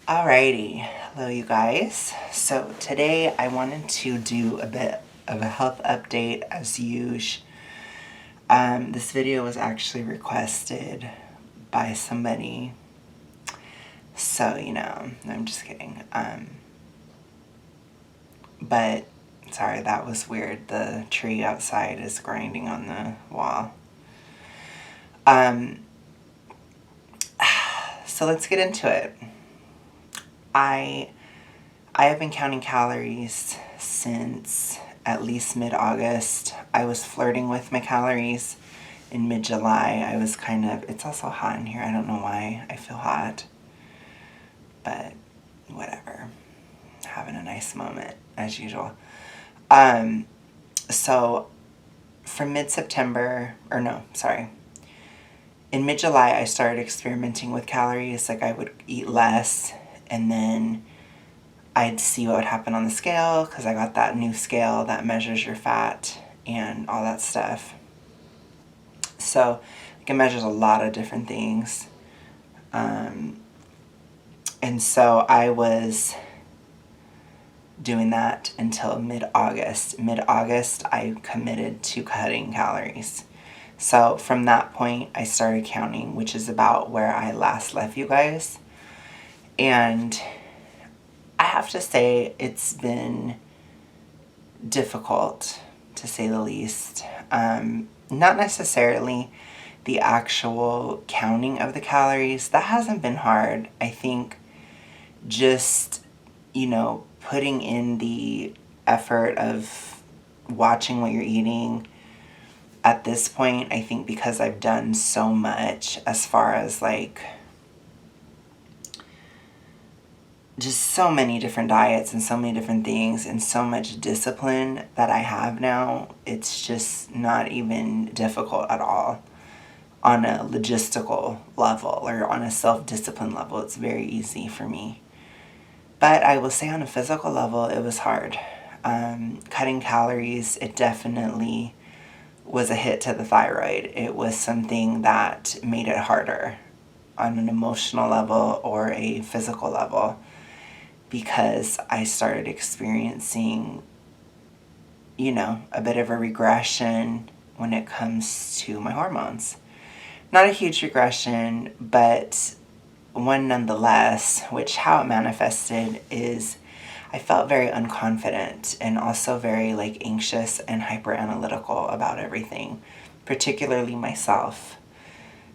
Alrighty, hello you guys. So today I wanted to do a bit of a health update as usual. This video was actually requested by somebody, so I'm just kidding. But sorry, that was weird. The tree outside is grinding on the wall. So let's get into it. I have been counting calories since at least mid-August. I was flirting with my calories in mid-July. It's also hot in here. I don't know why I feel hot, but whatever. Having a nice moment as usual. So from mid-September, in mid-July I started experimenting with calories. Like I would eat less and then I'd see what would happen on the scale, because I got that new scale that measures your fat and all that stuff. So it measures a lot of different things. And so I was doing that until mid-August. Mid-August, I committed to cutting calories. So from that point, I started counting, which is about where I last left you guys. And I have to say it's been difficult, to say the least. Not necessarily the actual counting of the calories. That hasn't been hard. I think just, putting in the effort of watching what you're eating. At this point, I think because I've done so much as far as just so many different diets and so many different things and so much discipline that I have now, it's just not even difficult at all on a logistical level or on a self-discipline level. It's very easy for me. But I will say on a physical level, it was hard. Cutting calories, it definitely was a hit to the thyroid. It was something that made it harder on an emotional level or a physical level, because I started experiencing, a bit of a regression when it comes to my hormones. Not a huge regression, but one nonetheless, which how it manifested is I felt very unconfident and also very anxious and hyper analytical about everything, particularly myself.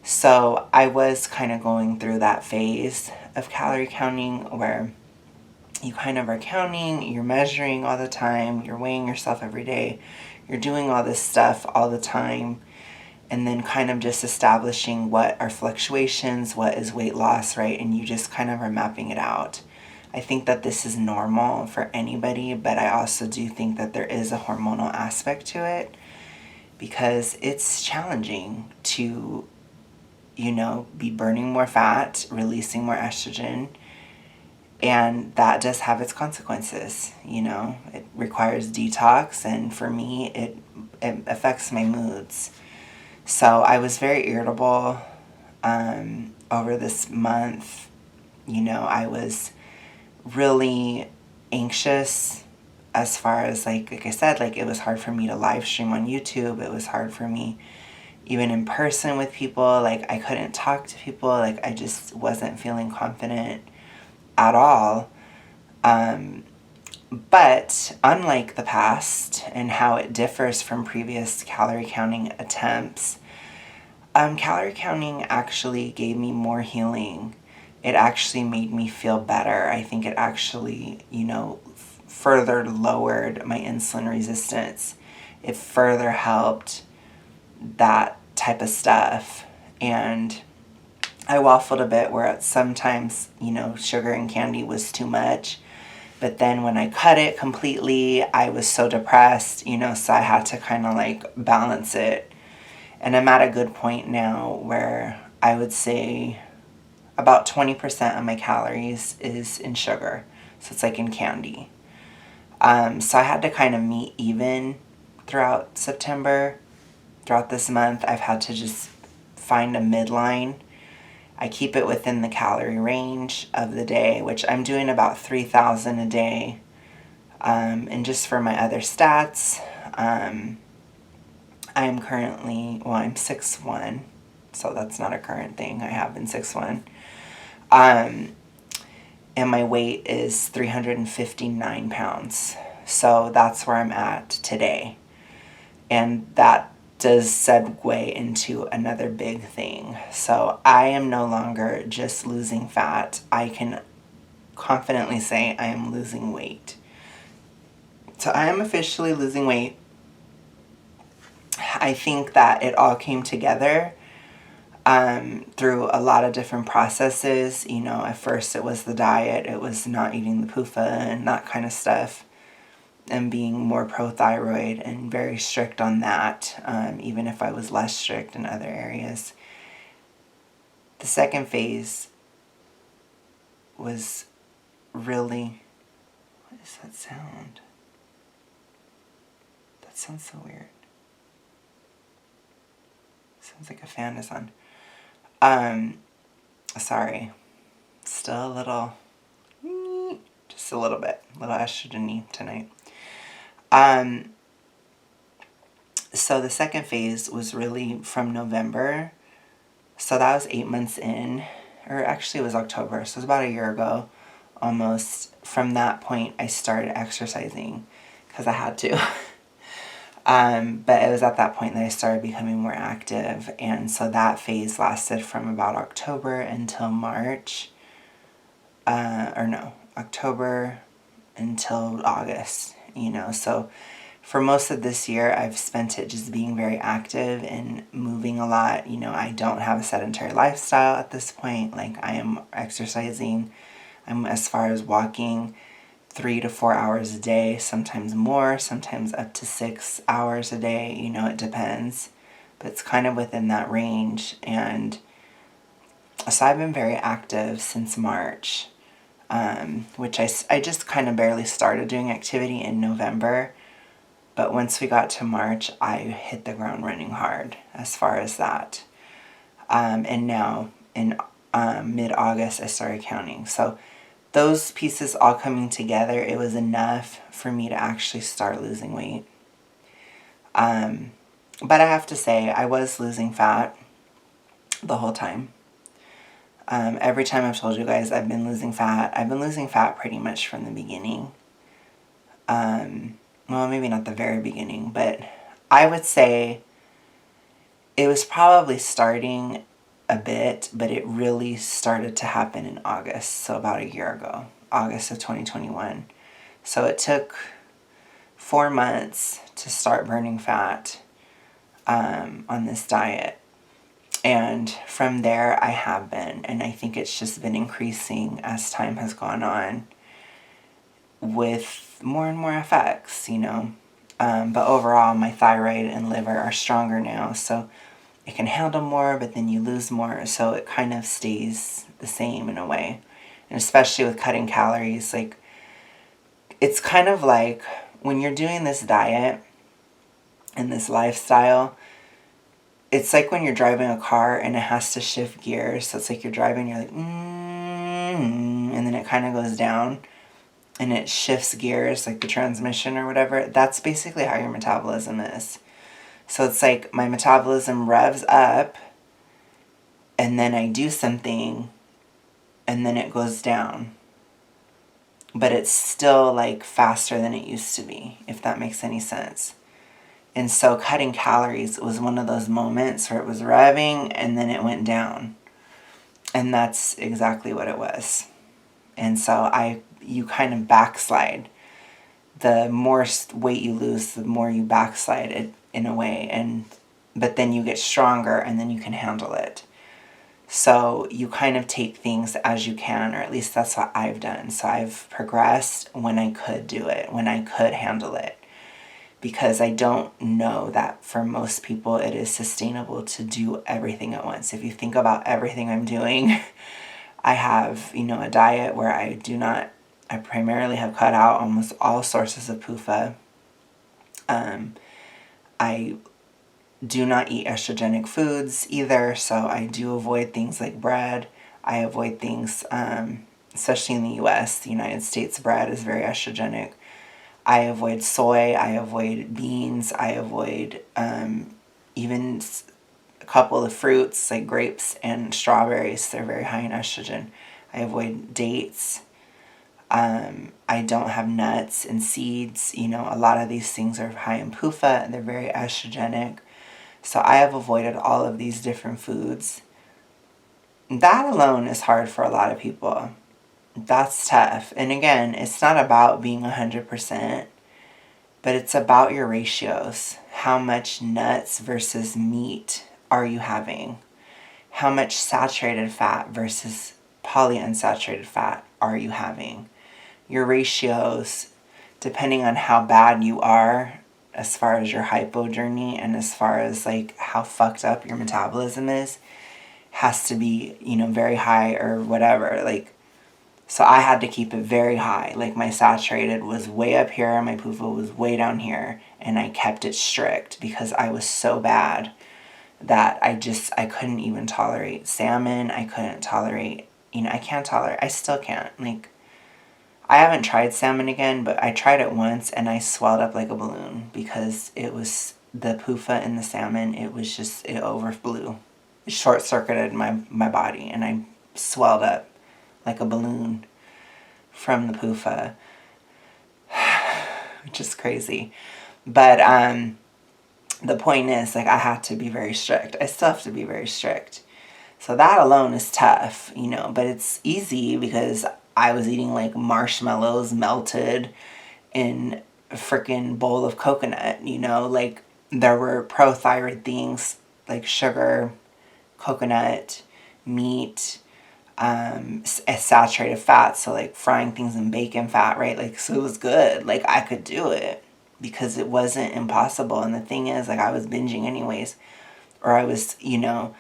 So I was kind of going through that phase of calorie counting where you kind of are counting, you're measuring all the time, you're weighing yourself every day, you're doing all this stuff all the time, and then kind of just establishing what are fluctuations, what is weight loss, right? And you just kind of are mapping it out. I think that this is normal for anybody, but I also do think that there is a hormonal aspect to it, because it's challenging to, be burning more fat, releasing more estrogen, and that does have its consequences. It requires detox, and for me, it affects my moods. So I was very irritable over this month. I was really anxious as far as like I said, it was hard for me to live stream on YouTube. It was hard for me even in person with people. I couldn't talk to people. I just wasn't feeling confident at all. But unlike the past and how it differs from previous calorie counting attempts, calorie counting actually gave me more healing. It actually made me feel better. I think it actually, further lowered my insulin resistance. It further helped that type of stuff. And I waffled a bit where sometimes, sugar and candy was too much. But then when I cut it completely, I was so depressed, so I had to kind of balance it. And I'm at a good point now where I would say about 20% of my calories is in sugar. So it's in candy. So I had to kind of meet even throughout September. Throughout this month, I've had to just find a midline. I keep it within the calorie range of the day, which I'm doing about 3,000 a day. And just for my other stats, I'm currently, well, I'm 6'1", so that's not a current thing. I have been 6'1". And my weight is 359 pounds. So that's where I'm at today. And that does segue into another big thing. So I am no longer just losing fat. I can confidently say I am losing weight. So I am officially losing weight. I think that it all came together through a lot of different processes. You know, at first it was the diet, it was not eating the PUFA and that kind of stuff, and being more pro-thyroid and very strict on that, even if I was less strict in other areas. The second phase was really, what is that sound? That sounds so weird. Sounds like a fan is on. Sorry. Still a little, just a little bit, a little estrogen-y tonight. So the second phase was really from November. So that was 8 months in, or actually it was October, so it was about a year ago almost. From that point, I started exercising because I had to. But it was at that point that I started becoming more active. And so that phase lasted from about October until March. October until August, you know. So for most of this year, I've spent it just being very active and moving a lot. You know, I don't have a sedentary lifestyle at this point. Like, I am exercising. I'm, as far as walking, 3 to 4 hours a day, sometimes more, sometimes up to 6 hours a day. You know, it depends. But it's kind of within that range. And so I've been very active since March, which I just kind of barely started doing activity in November. But once we got to March, I hit the ground running hard as far as that. And now in mid-August, I started counting. So those pieces all coming together, it was enough for me to actually start losing weight. But I have to say, I was losing fat the whole time. Every time I've told you guys I've been losing fat, I've been losing fat pretty much from the beginning. Well, maybe not the very beginning, but I would say it was probably starting a bit, but it really started to happen in August, so about a year ago, August of 2021. So it took 4 months to start burning fat on this diet. And from there, I have been, and I think it's just been increasing as time has gone on with more and more effects, you know. But overall, my thyroid and liver are stronger now, so it can handle more, but then you lose more, so it kind of stays the same in a way. And especially with cutting calories, like, it's kind of like when you're doing this diet and this lifestyle, it's like when you're driving a car and it has to shift gears. So it's like you're driving, you're like, and then it kind of goes down and it shifts gears, like the transmission or whatever. That's basically how your metabolism is. So it's like my metabolism revs up and then I do something and then it goes down. But it's still like faster than it used to be, if that makes any sense. And so cutting calories was one of those moments where it was revving and then it went down. And that's exactly what it was. And so you kind of backslide. The more weight you lose, the more you backslide it in a way. But then you get stronger and then you can handle it. So you kind of take things as you can, or at least that's what I've done. So I've progressed when I could do it, when I could handle it. Because I don't know that for most people it is sustainable to do everything at once. If you think about everything I'm doing, I have, you know, a diet where I primarily have cut out almost all sources of PUFA. I do not eat estrogenic foods either, so I do avoid things like bread. I avoid things, especially in the US, the United States bread is very estrogenic. I avoid soy, I avoid beans, I avoid even a couple of fruits like grapes and strawberries. They're very high in estrogen. I avoid dates. I don't have nuts and seeds. You know, a lot of these things are high in PUFA and they're very estrogenic. So I have avoided all of these different foods. That alone is hard for a lot of people. That's tough. And again, it's not about being 100%, but it's about your ratios. How much nuts versus meat are you having? How much saturated fat versus polyunsaturated fat are you having? Your ratios, depending on how bad you are as far as your hypo journey and as far as like how fucked up your metabolism is, has to be, you know, very high or whatever. Like, so I had to keep it very high. Like my saturated was way up here and my PUFA was way down here, and I kept it strict because I was so bad that I couldn't even tolerate salmon. I couldn't tolerate, I still can't. Like, I haven't tried salmon again, but I tried it once and I swelled up like a balloon because it was the PUFA in the salmon. It was just, it overflew. It short-circuited my body and I swelled up like a balloon from the PUFA, which is crazy. But the point is, like, I had to be very strict. I still have to be very strict. So that alone is tough, you know, but it's easy because I was eating like marshmallows melted in a freaking bowl of coconut, you know, like there were pro-thyroid things like sugar, coconut, meat, saturated fat, so like frying things in bacon fat, right? Like, so it was good. Like, I could do it because it wasn't impossible. And the thing is, like, I was binging anyways, or I was, you know,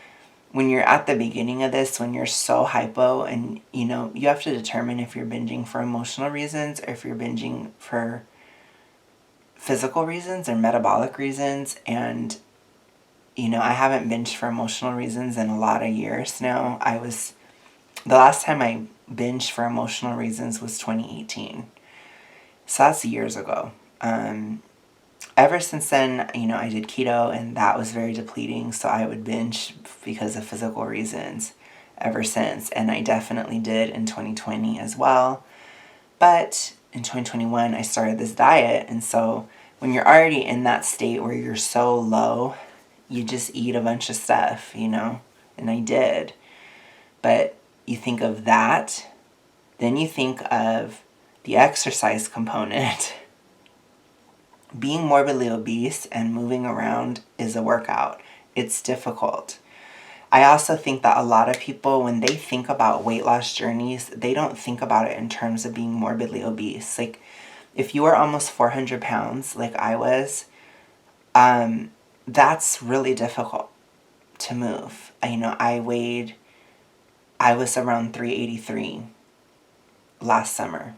when you're at the beginning of this, when you're so hypo, and, you know, you have to determine if you're binging for emotional reasons or if you're binging for physical reasons or metabolic reasons. And, you know, I haven't binged for emotional reasons in a lot of years now. The last time I binged for emotional reasons was 2018. So that's years ago. Ever since then, you know, I did keto and that was very depleting. So I would binge because of physical reasons ever since. And I definitely did in 2020 as well. But in 2021, I started this diet. And so when you're already in that state where you're so low, you just eat a bunch of stuff, you know? And I did. But you think of that, then you think of the exercise component. Being morbidly obese and moving around is a workout. It's difficult. I also think that a lot of people, when they think about weight loss journeys, they don't think about it in terms of being morbidly obese. Like, if you are almost 400 pounds, like I was, that's really difficult to move. I was around 383 last summer.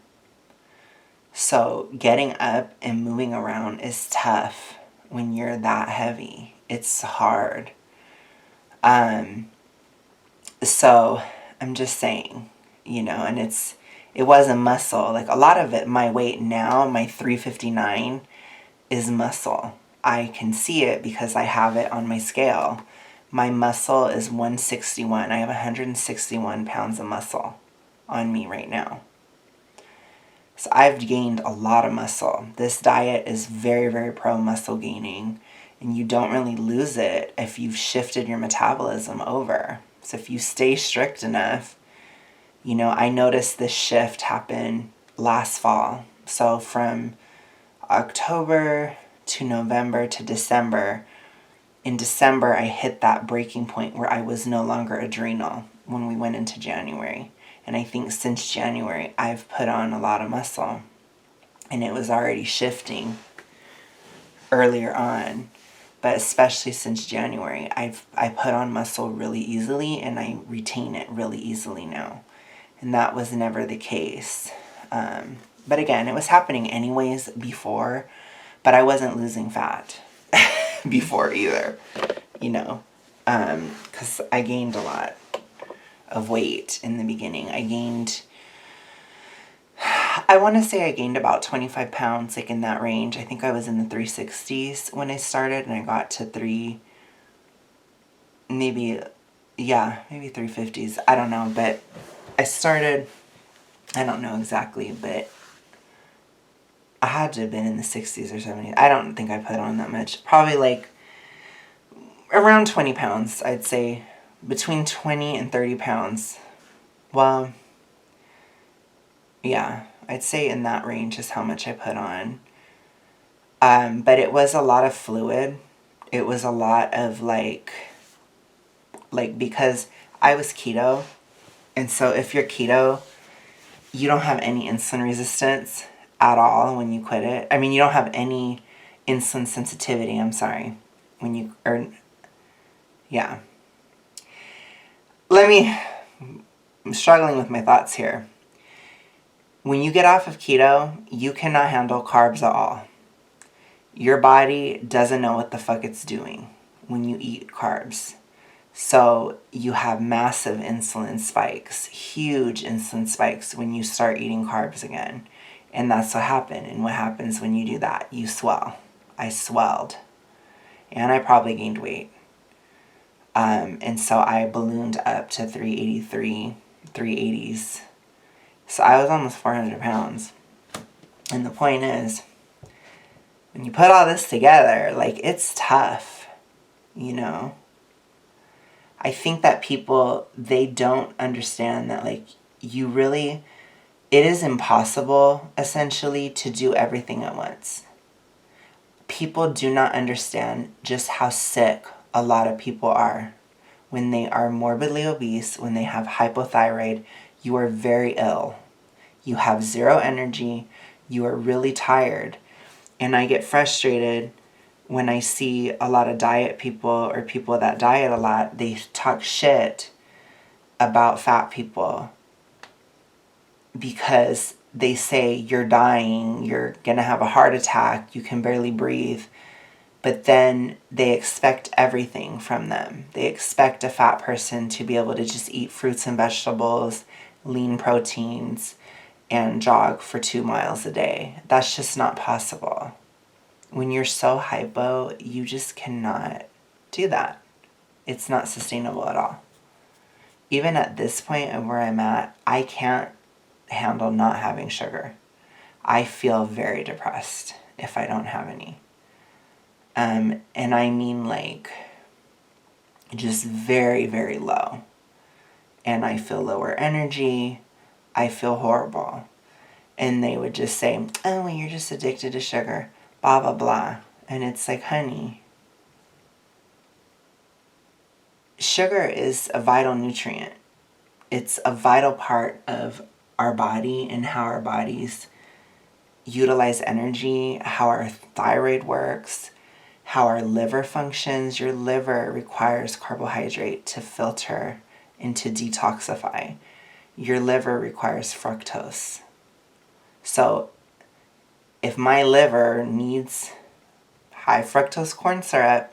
So getting up and moving around is tough when you're that heavy. It's hard. So I'm just saying, you know, and it was a muscle. Like, a lot of it, my weight now, my 359 is muscle. I can see it because I have it on my scale. My muscle is 161. I have 161 pounds of muscle on me right now. So I've gained a lot of muscle. This diet is very, very pro muscle gaining, and you don't really lose it if you've shifted your metabolism over. So if you stay strict enough, you know, I noticed this shift happen last fall. So from October to November to December, in December I hit that breaking point where I was no longer adrenal when we went into January. And I think since January, I've put on a lot of muscle. And it was already shifting earlier on. But especially since January, I put on muscle really easily and I retain it really easily now. And that was never the case. But again, it was happening anyways before, but I wasn't losing fat. before either, you know, because I gained a lot of weight in the beginning. I want to say I gained about 25 pounds, like in that range. I think I was in the 360s when I started, and I got to maybe 350s. I don't know, but I started, I don't know exactly, but I had to have been in the 60s or 70s. I don't think I put on that much. Probably like around 20 pounds, I'd say. Between 20 and 30 pounds. Well, yeah, I'd say in that range is how much I put on. But it was a lot of fluid. It was a lot of like because I was keto. And so if you're keto, you don't have any insulin resistance at all when you quit it. I mean, you don't have any insulin sensitivity, I'm sorry. Yeah. I'm struggling with my thoughts here. When you get off of keto, you cannot handle carbs at all. Your body doesn't know what the fuck it's doing when you eat carbs. So you have massive insulin spikes, huge insulin spikes when you start eating carbs again. And that's what happened. And what happens when you do that? You swell. I swelled. And I probably gained weight. And so I ballooned up to 383, 380s. So I was almost 400 pounds. And the point is, when you put all this together, like, it's tough, you know? I think that people, they don't understand that, like, it is impossible, essentially, to do everything at once. People do not understand just how sick a lot of people are. When they are morbidly obese, when they have hypothyroid, you are very ill. You have zero energy. You are really tired. And I get frustrated when I see a lot of diet people or people that diet a lot. They talk shit about fat people because they say you're dying, you're going to have a heart attack, you can barely breathe. But then they expect everything from them. They expect a fat person to be able to just eat fruits and vegetables, lean proteins, and jog for 2 miles a day. That's just not possible. When you're so hypo, you just cannot do that. It's not sustainable at all. Even at this point of where I'm at, I can't handle not having sugar. I feel very depressed if I don't have any. And I mean, like, just very, very low. And I feel lower energy. I feel horrible. And they would just say, oh, well, you're just addicted to sugar, blah, blah, blah. And it's like, honey, sugar is a vital nutrient. It's a vital part of our body and how our bodies utilize energy, how our thyroid works, how our liver functions. Your liver requires carbohydrate to filter and to detoxify. Your liver requires fructose. So if my liver needs high fructose corn syrup,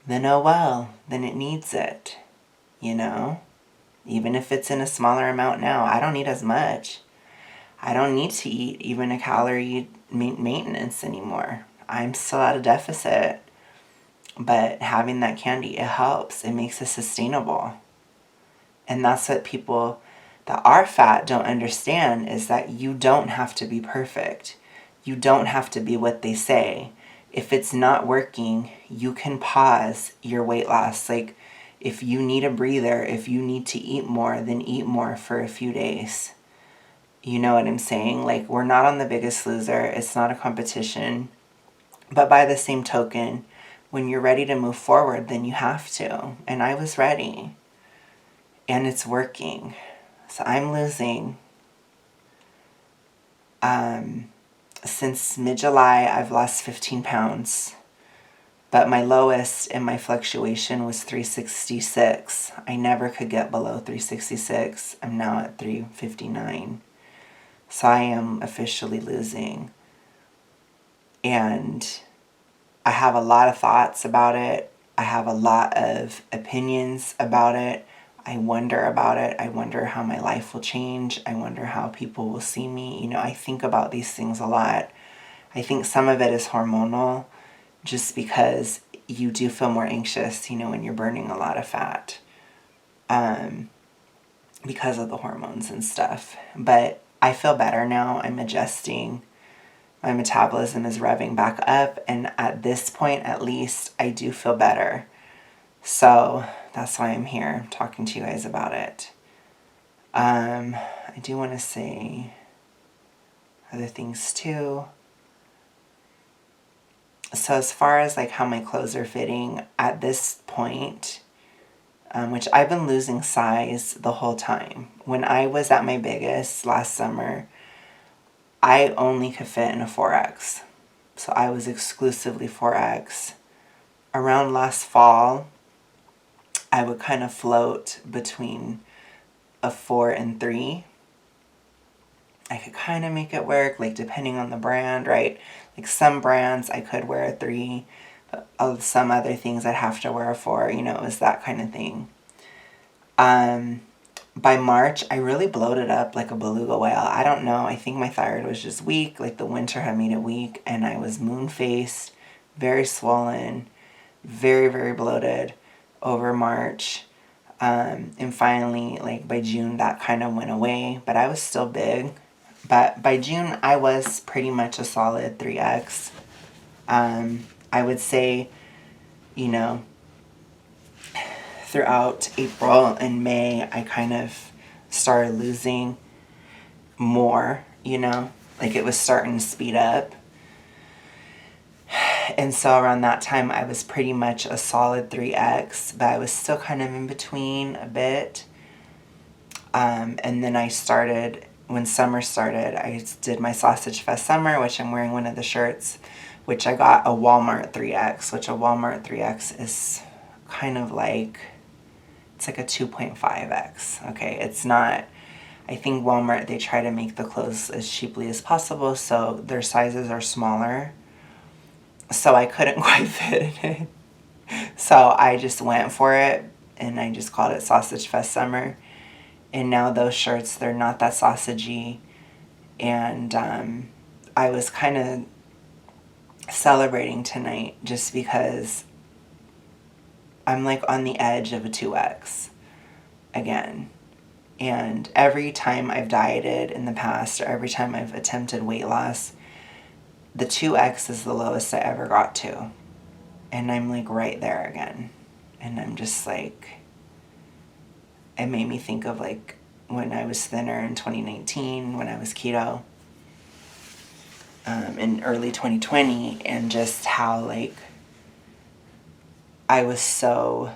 then oh well, then it needs it, you know? Even if it's in a smaller amount now, I don't need as much. I don't need to eat even a calorie maintenance anymore. I'm still at a deficit. But having that candy, it helps. It makes it sustainable. And that's what people that are fat don't understand, is that you don't have to be perfect. You don't have to be what they say. If it's not working, you can pause your weight loss. Like, if you need a breather, if you need to eat more, then eat more for a few days. You know what I'm saying? Like, we're not on The Biggest Loser. It's not a competition. But by the same token, when you're ready to move forward, then you have to. And I was ready. And it's working. So I'm losing. Since mid-July, I've lost 15 pounds. But my lowest in my fluctuation was 366. I never could get below 366. I'm now at 359. So I am officially losing. And I have a lot of thoughts about it. I have a lot of opinions about it. I wonder about it. I wonder how my life will change. I wonder how people will see me. I think about these things a lot. I think some of it is hormonal, just because you do feel more anxious, when you're burning a lot of fat, because of the hormones and stuff. But I feel better now. I'm adjusting. My metabolism is revving back up, and at this point, at least, I do feel better. So that's why I'm here talking to you guys about it. I do want to say other things too. So as far as like how my clothes are fitting at this point, which I've been losing size the whole time. When I was at my biggest last summer, I only could fit in a 4X. So I was exclusively 4X. Around last fall, I would kind of float between a 4 and 3. I could kind of make it work, like depending on the brand, right? Like some brands I could wear a 3, but of some other things I'd have to wear a 4, it was that kind of thing. By March, I really bloated up like a beluga whale. I don't know, I think my thyroid was just weak, like the winter had made it weak, and I was moon-faced, very swollen, very, very bloated over March. And finally, like by June, that kind of went away, but I was still big. But by June, I was pretty much a solid 3X. I would say, throughout April and May, I kind of started losing more, like it was starting to speed up. And so around that time, I was pretty much a solid 3X, but I was still kind of in between a bit. And then when summer started, I did my Sausage Fest summer, which I'm wearing one of the shirts, which I got a Walmart 3X, which a Walmart 3X is kind of like, it's like a 2.5X, okay? It's not, I think Walmart, they try to make the clothes as cheaply as possible, so their sizes are smaller. So I couldn't quite fit in it. So I just went for it, and I just called it Sausage Fest Summer. And now those shirts, they're not that sausagey. And I was kind of celebrating tonight just because I'm like on the edge of a 2X again. And every time I've dieted in the past, or every time I've attempted weight loss, the 2X is the lowest I ever got to. And I'm like right there again. And I'm just like, it made me think of like when I was thinner in 2019, when I was keto, in early 2020, and just how like I was so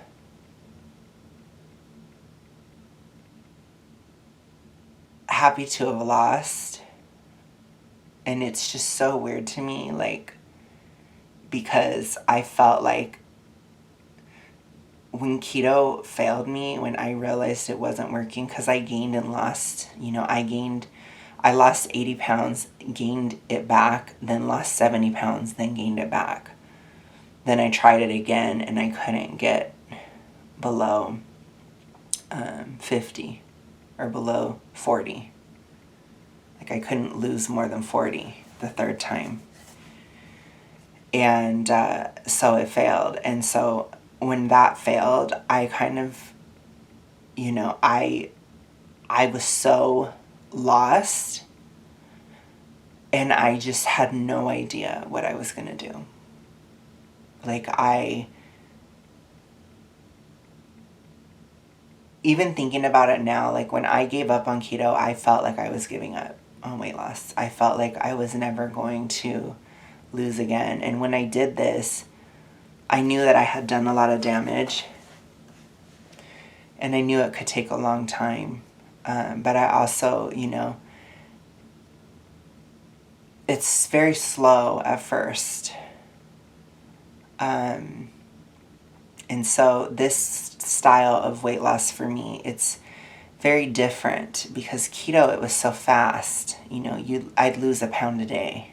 happy to have lost. And it's just so weird to me, like, because I felt like when keto failed me, when I realized it wasn't working, because I gained and lost, I lost 80 pounds, gained it back, then lost 70 pounds, then gained it back. Then I tried it again, and I couldn't get below 50 or below 40. Like I couldn't lose more than 40 the third time. And so it failed. And so when that failed, I kind of, I was so lost, and I just had no idea what I was going to do. Like even thinking about it now, like when I gave up on keto, I felt like I was giving up on weight loss. I felt like I was never going to lose again. And when I did this, I knew that I had done a lot of damage, and I knew it could take a long time. But I also, it's very slow at first. And so this style of weight loss for me, it's very different, because keto, it was so fast. I'd lose a pound a day.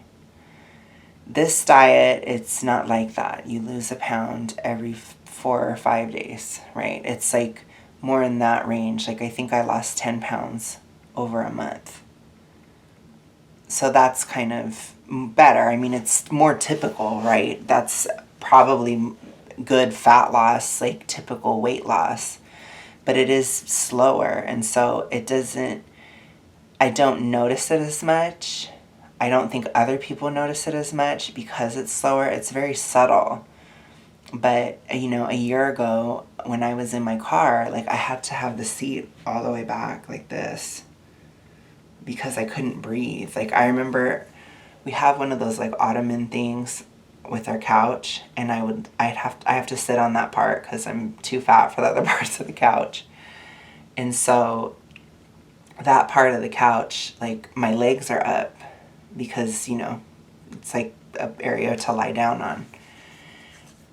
This diet, it's not like that. You lose a pound every 4 or 5 days, right? It's like more in that range. Like I think I lost 10 pounds over a month. So that's kind of better. I mean, it's more typical, right? That's probably good fat loss, like typical weight loss. But it is slower, and so it doesn't, I don't notice it as much. I don't think other people notice it as much because it's slower. It's very subtle. But, you know, a year ago when I was in my car, like I had to have the seat all the way back like this because I couldn't breathe. Like I remember we have one of those like ottoman things with our couch, and I have to sit on that part because I'm too fat for the other parts of the couch. And so that part of the couch, like my legs are up because, you know, it's like an area to lie down on.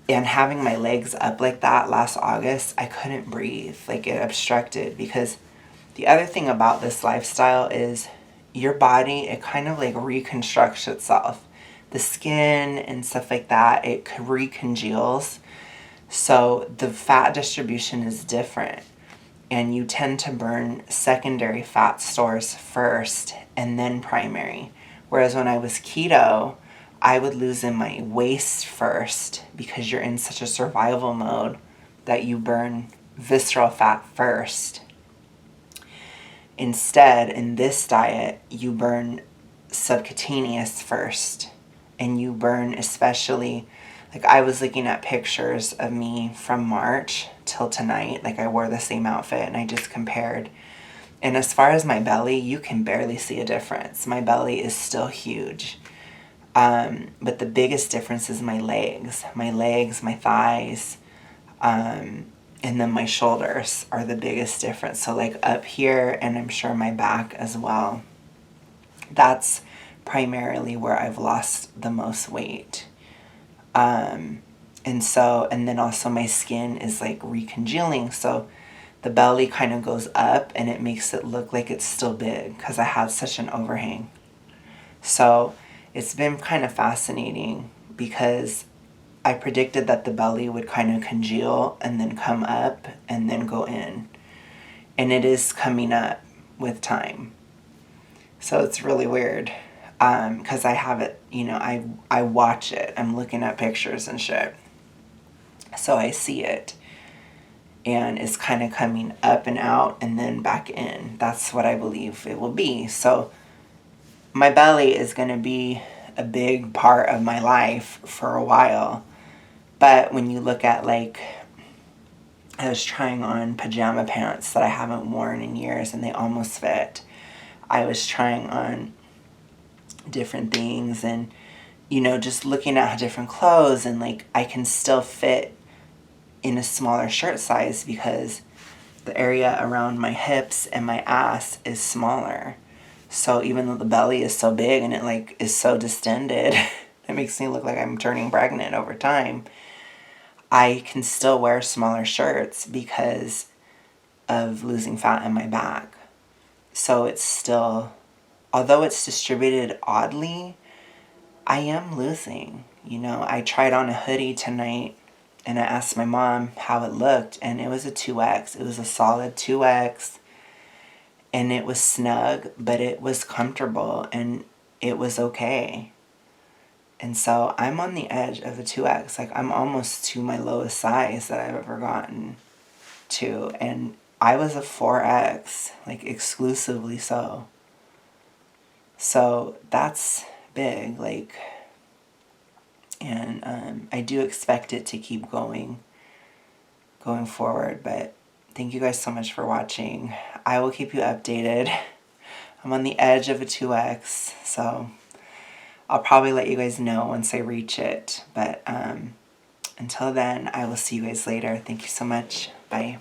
And having my legs up like that last August, I couldn't breathe. Like it obstructed, because the other thing about this lifestyle is your body, it kind of like reconstructs itself. The skin and stuff like that, it recongeals. So the fat distribution is different. And you tend to burn secondary fat stores first and then primary. Whereas when I was keto, I would lose in my waist first because you're in such a survival mode that you burn visceral fat first. Instead, in this diet, you burn subcutaneous first. And you burn especially, like I was looking at pictures of me from March till tonight. Like I wore the same outfit and I just compared. And as far as my belly, you can barely see a difference. My belly is still huge. But the biggest difference is my legs, my thighs, and then my shoulders are the biggest difference. So like up here, and I'm sure my back as well. That's primarily where I've lost the most weight. And then also my skin is like recongealing. So the belly kind of goes up and it makes it look like it's still big because I had such an overhang. So it's been kind of fascinating because I predicted that the belly would kind of congeal and then come up and then go in. And it is coming up with time. So it's really weird because I have it, you know, I watch it. I'm looking at pictures and shit. So I see it. And it's kind of coming up and out and then back in. That's what I believe it will be. So my belly is going to be a big part of my life for a while. But when you look at, like, I was trying on pajama pants that I haven't worn in years and they almost fit. I was trying on different things and, you know, just looking at different clothes, and like I can still fit in a smaller shirt size because the area around my hips and my ass is smaller. So even though the belly is so big and it like is so distended, it makes me look like I'm turning pregnant over time. I can still wear smaller shirts because of losing fat in my back. So it's still, although it's distributed oddly, I am losing. You know, I tried on a hoodie tonight and I asked my mom how it looked, and it was a 2X. It was a solid 2X, and it was snug, but it was comfortable and it was okay. And so I'm on the edge of a 2X. Like I'm almost to my lowest size that I've ever gotten to. And I was a 4X, like exclusively so. So that's big, like, and I do expect it to keep going forward. But thank you guys so much for watching. I will keep you updated. I'm on the edge of a 2X, so I'll probably let you guys know once I reach it. But until then, I will see you guys later. Thank you so much. Bye.